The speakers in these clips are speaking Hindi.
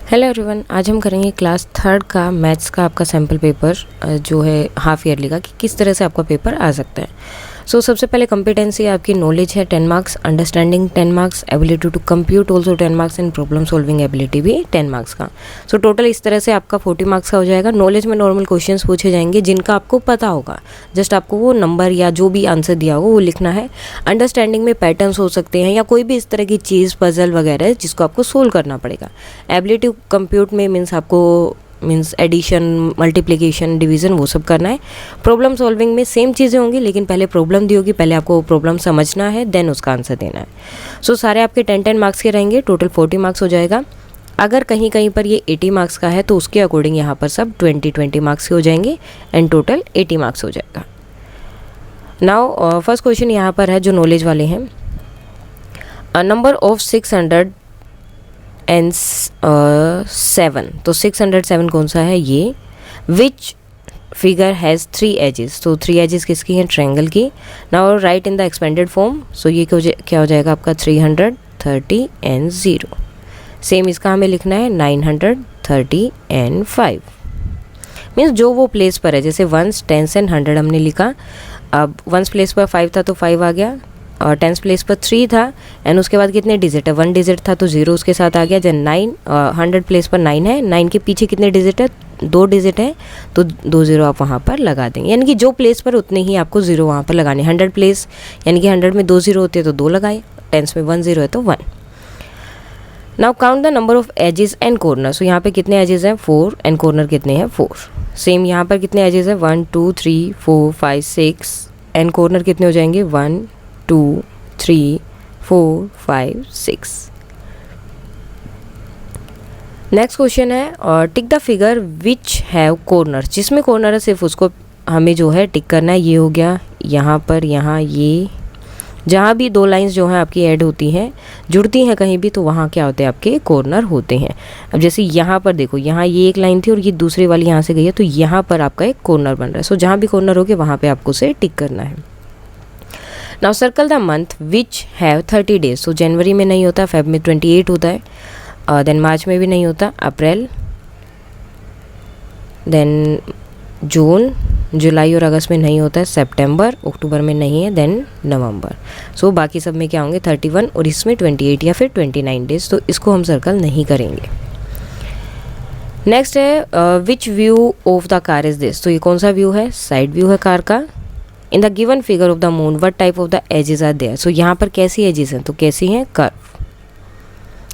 हेलो एवरीवन, आज हम करेंगे क्लास थर्ड का मैथ्स का आपका सैम्पल पेपर जो है हाफ ईयरली का कि किस तरह से आपका पेपर आ सकता है। सबसे पहले कॉम्पिटेंसी आपकी नॉलेज है 10 marks, understanding 10 marks, ability to compute also 10 marks and problem solving ability भी 10 मार्क्स का। टोटल इस तरह से आपका 40 मार्क्स का हो जाएगा। नॉलेज में नॉर्मल क्वेश्चंस पूछे जाएंगे जिनका आपको पता होगा, जस्ट आपको वो नंबर या जो भी आंसर दिया होगा वो लिखना है। अंडरस्टैंडिंग में पैटर्न्स हो सकते हैं या कोई भी इस तरह की चीज़ पजल वगैरह जिसको आपको सोल्व करना पड़ेगा। एबिलिटी कंप्यूट में मीन्स एडिशन, मल्टीप्लिकेशन, डिवीज़न वो सब करना है। प्रॉब्लम सॉल्विंग में सेम चीज़ें होंगी, लेकिन पहले प्रॉब्लम दी होगी, पहले आपको प्रॉब्लम समझना है, देन उसका आंसर देना है। सारे आपके 10-10 मार्क्स के रहेंगे, टोटल 40 मार्क्स हो जाएगा। अगर कहीं कहीं पर ये 80 मार्क्स का है तो उसके अकॉर्डिंग यहाँ पर सब 20-20 मार्क्स के हो जाएंगे एंड टोटल 80 मार्क्स हो जाएगा। नाउ फर्स्ट क्वेश्चन यहाँ पर है जो नॉलेज वाले हैं। अ नंबर ऑफ 607, तो 607 कौन सा है ये। विच फिगर हैज़ 3 एजेस, तो 3 एजेस किसकी हैं, ट्रायंगल की। Now right in the expanded form, ये क्या हो जाएगा आपका 330 एंड 0। सेम इसका हमें लिखना है 930 एंड 5। मीन्स जो वो प्लेस पर है, जैसे वंस, टेंस एंड 100 हमने लिखा। अब वंस प्लेस पर 5 था तो 5 आ गया, और टेंस प्लेस पर 3 था एंड उसके बाद कितने डिजिट है, 1 डिजिट था तो 0 उसके साथ आ गया। जब 100 प्लेस पर 9 है, 9 के पीछे कितने डिजिट है, 2 डिजिट है, तो 2 0 आप वहाँ पर लगा देंगे। यानी कि जो प्लेस पर उतने ही आपको 0 वहाँ पर लगाने। 100 प्लेस यानी कि 100 में 2 0 होते हैं तो 2 लगाए, टेंस में 1 0 है तो 1। Now count the number of edges and corner. यहाँ पे कितने एजेस हैं, 4 एंड कॉर्नर कितने हैं, 4। सेम यहाँ पर कितने एजेस हैं, 1 2 3 4 5 6 एंड कॉर्नर कितने हो जाएंगे, 1 2 3 4 5 6। नेक्स्ट क्वेश्चन है, और tick the figure which have corner. जिसमें कॉर्नर है सिर्फ उसको हमें जो है टिक करना है। ये हो गया यहाँ पर, यहाँ ये जहाँ भी 2 लाइंस जो हैं आपकी ऐड होती हैं, जुड़ती हैं कहीं भी, तो वहाँ क्या होते हैं, आपके कॉर्नर होते हैं। अब जैसे यहाँ पर देखो, यहाँ ये एक लाइन थी और ये दूसरी वाली यहाँ से गई है, तो यहाँ पर आपका एक कॉर्नर बन रहा है। जहाँ भी कॉर्नर हो गया वहाँ पे आपको उसे टिक करना है। Now circle the month which have 30 days. जनवरी में नहीं होता, फेब में 28 होता है, देन मार्च में भी नहीं होता, अप्रैल, देन जून, जुलाई और अगस्त में नहीं होता है, सितंबर, अक्टूबर में नहीं है, देन नवंबर। बाकी सब में क्या होंगे 31 और इसमें 28 या फिर 29 डेज, तो इसको हम सर्कल नहीं करेंगे। नेक्स्ट है which view of the car is this. ये कौन सा व्यू है, साइड व्यू है कार का। In the given figure of the moon what type of the edges are there. यहाँ पर कैसी एजेस हैं, तो कैसी हैं, कर्व,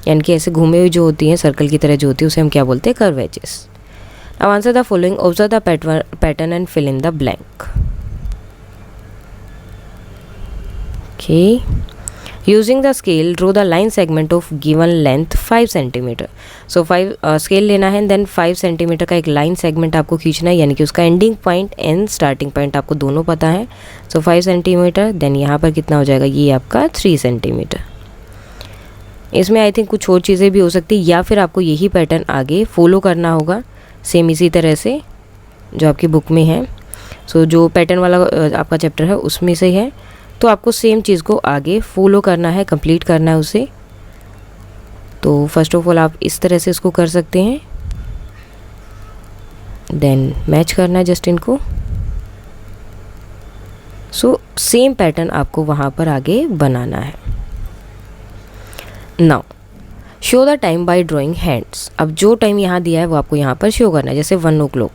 यानी कि ऐसे घूमे हुए जो होती हैं, सर्कल की तरह जो होती है उसे हम क्या बोलते हैं, curve edges. Now answer the following, observe the pattern and fill in the blank. Okay. Using the scale, draw the line segment of given length 5 cm. 5 scale लेना है, देन 5 सेंटीमीटर का एक लाइन सेगमेंट आपको खींचना है, यानी कि उसका ending point and starting point आपको दोनों पता है। 5 सेंटीमीटर, देन यहाँ पर कितना हो जाएगा, ये आपका 3 सेंटीमीटर। इसमें आई थिंक कुछ और चीज़ें भी हो सकती है, या फिर आपको यही पैटर्न आगे फॉलो करना होगा सेम इसी तरह से जो आपकी बुक में है। जो पैटर्न वाला आपका चैप्टर है उसमें से है, तो आपको सेम चीज़ को आगे फॉलो करना है, कंप्लीट करना है उसे। तो फर्स्ट ऑफ ऑल आप इस तरह से इसको कर सकते हैं, देन मैच करना है जस्ट इनको। सेम पैटर्न आपको वहाँ पर आगे बनाना है। Now show the time by drawing hands. अब जो टाइम यहाँ दिया है वो आपको यहाँ पर शो करना है, जैसे 1 o'clock।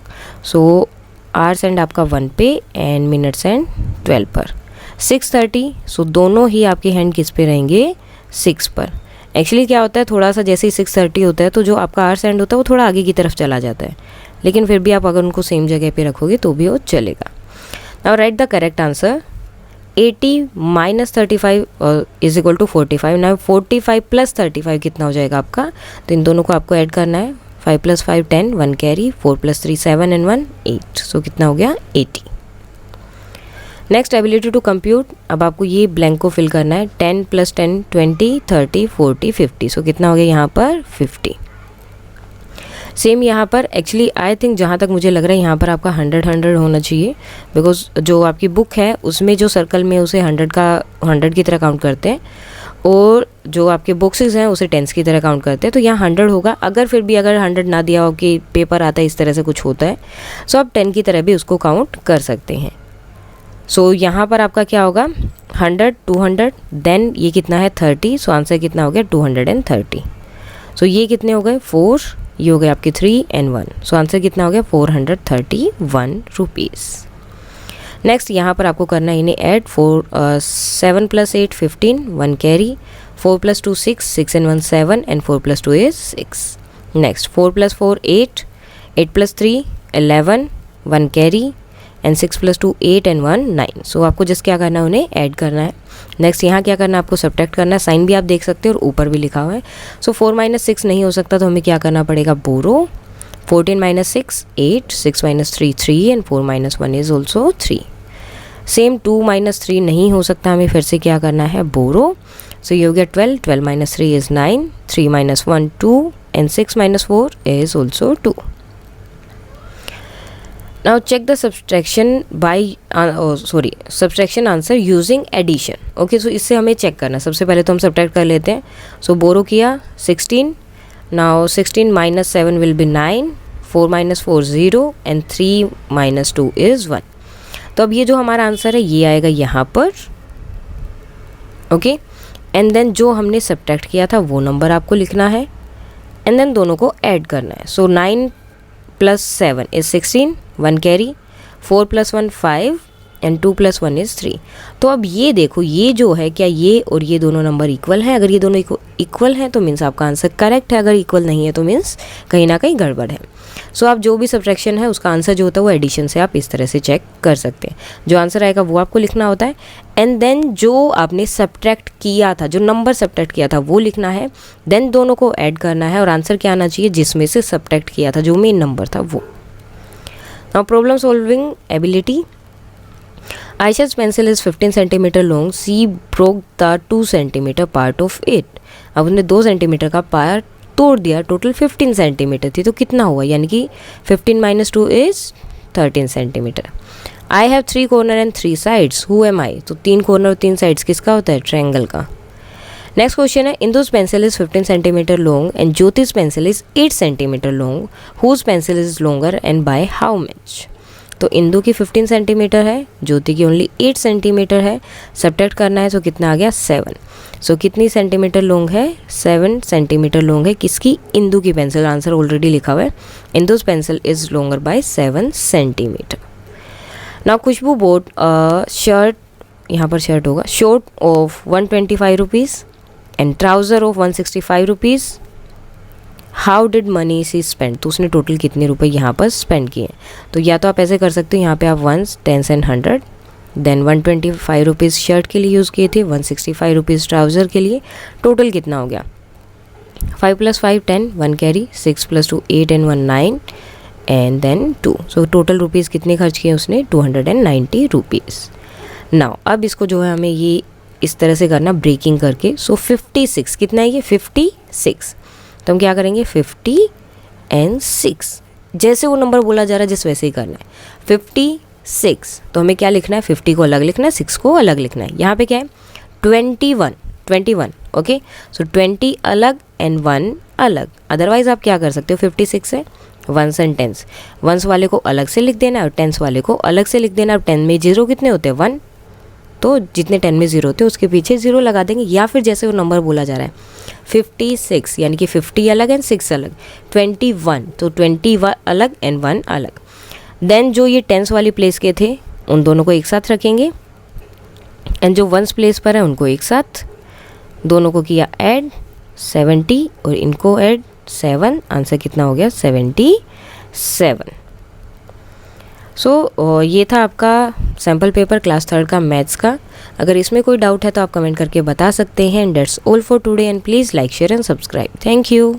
आवर्स एंड आपका 1 पे एंड मिनट्स एंड 12 पर। 6:30, दोनों ही आपके हैंड किस पे रहेंगे, 6 पर। एक्चुअली क्या होता है, थोड़ा सा जैसे ही 6:30 होता है तो जो आपका आवर्स एंड होता है वो थोड़ा आगे की तरफ चला जाता है, लेकिन फिर भी आप अगर उनको सेम जगह पे रखोगे तो भी वो चलेगा। Now write the correct answer. 80 - 35 is equal to 45। ना 45 + 35 कितना हो जाएगा आपका, तो इन दोनों को आपको ऐड करना है। 5 + 5 10, 1 कैरी, 4 + 3 7 एंड 1 8। कितना हो गया, 80। Next ability to compute. अब आपको ये ब्लैंक को फिल करना है। 10 + 10 20 30 40 50। कितना हो गया यहाँ पर, 50। सेम यहाँ पर एक्चुअली आई थिंक जहाँ तक मुझे लग रहा है यहाँ पर आपका 100 होना चाहिए, बिकॉज जो आपकी बुक है उसमें जो सर्कल में उसे 100 की तरह काउंट करते हैं, और जो आपके बॉक्सेस हैं उसे टेंस की तरह काउंट करते हैं। तो यहाँ 100 होगा। अगर फिर भी अगर 100 ना दिया हो कि पेपर आता है इस तरह से कुछ होता है, सो आप 10 की तरह भी उसको काउंट कर सकते हैं। सो यहाँ पर आपका क्या होगा 100, 200, देन ये कितना है 30, सो आंसर कितना हो गया 230। सो ये कितने हो गए 4, ये हो गए आपके 3 and 1, सो आंसर कितना हो गया 431 रुपीज़। नेक्स्ट यहाँ पर आपको करना है इन्हें add. 7 + 8 15, 1 carry, 4 + 2 6, 6 and 1 7 and 4 + 2 is 6। Next 4 + 4 8, 8 + 3 11, 1 carry and 6 + 2 8 and 1 9। सो आपको जस्ट क्या करना है उन्हें ऐड करना है। नेक्स्ट यहाँ क्या करना है आपको सब्ट्रैक्ट करना है। साइन भी आप देख सकते हो और ऊपर भी लिखा हुआ है। सो 4 - 6 नहीं हो सकता तो हमें क्या करना पड़ेगा बोरो। 14 - 6 8, 6 - 3 3 and 4 - 1 is also 3। सेम 2 - 3 नहीं हो सकता, हमें फिर से क्या करना है बोरो। सो ये हो गया 12, 12 - 3 is 9, 3 - 1 2 and 6 - 4 is also 2। Now check the subtraction answer using addition। Okay, so इससे हमें चेक करना। सबसे पहले तो हम सब्ट्रैक्ट कर लेते हैं। सो बोरो किया 16, now 16 - 7 will be 9, 4 - 4 0 and 3 - 2 is 1। तो अब ये जो हमारा आंसर है ये आएगा यहाँ पर। ओके, एंड देन जो हमने सब्ट्रैक्ट किया था वो नंबर आपको लिखना है एंड देन दोनों को ऐड करना है। सो 9 + 7 is 16, 1 कैरी, 4 + 1 5 एंड 2 + 1 is 3। तो अब ये देखो ये जो है क्या ये और ये दोनों नंबर इक्वल हैं। अगर ये दोनों इक्वल हैं तो मीन्स आपका आंसर करेक्ट है। अगर इक्वल नहीं है तो मीन्स कहीं ना कहीं गड़बड़ है। सो आप जो भी सब्ट्रैक्शन है उसका आंसर जो होता है वो एडिशन से आप इस तरह से चेक कर सकते हैं। जो आंसर आएगा वो आपको लिखना होता है एंड देन जो आपने सब्ट्रैक्ट किया था, जो नंबर सब्ट्रैक्ट किया था वो लिखना है, देन दोनों को ऐड करना है और आंसर क्या आना चाहिए जिसमें से सब्ट्रैक्ट किया था, जो मेन नंबर था वो। Now problem solving ability. Aisha's pencil is 15 centimeter long. She broke the 2 centimeter part of it। अब उसने 2 सेंटीमीटर का पार्ट तोड़ दिया। टोटल 15 सेंटीमीटर थी तो कितना हुआ, यानी कि 15 - 2 is 13 centimetre. I have 3 corner and 3 sides. Who am I? तो 3 कॉर्नर और 3 साइड्स किसका होता है, ट्रायंगल का। नेक्स्ट क्वेश्चन है Indu's pencil is 15 centimetre long and Jyoti's pencil is 8 centimetre long. Whose pencil is longer and by how much. तो इंदु की 15 सेंटीमीटर है, ज्योति की ओनली 8 सेंटीमीटर है। सब्ट्रैक्ट करना है तो कितना आ गया 7। सो कितनी सेंटीमीटर लॉन्ग है, 7 सेंटीमीटर लॉन्ग है किसकी, इंदु की पेंसिल। आंसर ऑलरेडी लिखा हुआ है, Indu's pencil is longer by 7 centimetre. Now Khushbu bought shirt, यहाँ पर शर्ट होगा, short of 125 rupees and trouser of 165 rupees. How did money she spend. तो उसने टोटल कितने रुपए यहाँ पर स्पेंड किए। तो या तो आप ऐसे कर सकते हो, यहाँ पे आप 1s 10s and 100, then 125 rupees shirt के लिए यूज़ किए थे, 165 रुपीज़ ट्राउज़र के लिए। टोटल कितना हो गया 5 + 5 10, 1 carry, 6 + 2 8 and 1 9 and then 2। So total rupees कितने खर्च किए उसने 290 रुपीज़। नाउ अब इसको जो है हमें ये इस तरह से करना ब्रेकिंग करके। सो 56 कितना है ये 56। तो हम क्या करेंगे 50 and 6, जैसे वो नंबर बोला जा रहा है जिस वैसे ही करना है। 56 तो हमें क्या लिखना है, 50 को अलग लिखना है, 6 को अलग लिखना है। यहाँ पे क्या है 21। ओके, सो 20 अलग एंड 1 अलग। अदरवाइज आप क्या कर सकते हो 56 है 1s and 10s, 1s वाले को अलग से लिख देना और 10s वाले को अलग से लिख देना। अब 10 में 0 कितने होते हैं 1, तो जितने 10 में 0 होते हैं उसके पीछे 0 लगा देंगे। या फिर जैसे वो नंबर बोला जा रहा है 56 यानी कि 50 अलग एंड 6 अलग। 21 तो 20 अलग एंड 1 अलग। देन जो ये 10s वाली प्लेस के थे उन दोनों को एक साथ रखेंगे एंड जो 1s प्लेस पर है उनको एक साथ, दोनों को किया ऐड 70 और इनको ऐड 7। आंसर कितना हो गया 77। सो ये था आपका सैम्पल पेपर क्लास 3rd का मैथ्स का। अगर इसमें कोई डाउट है तो आप कमेंट करके बता सकते हैं। That's all for today and please like share and subscribe. Thank you.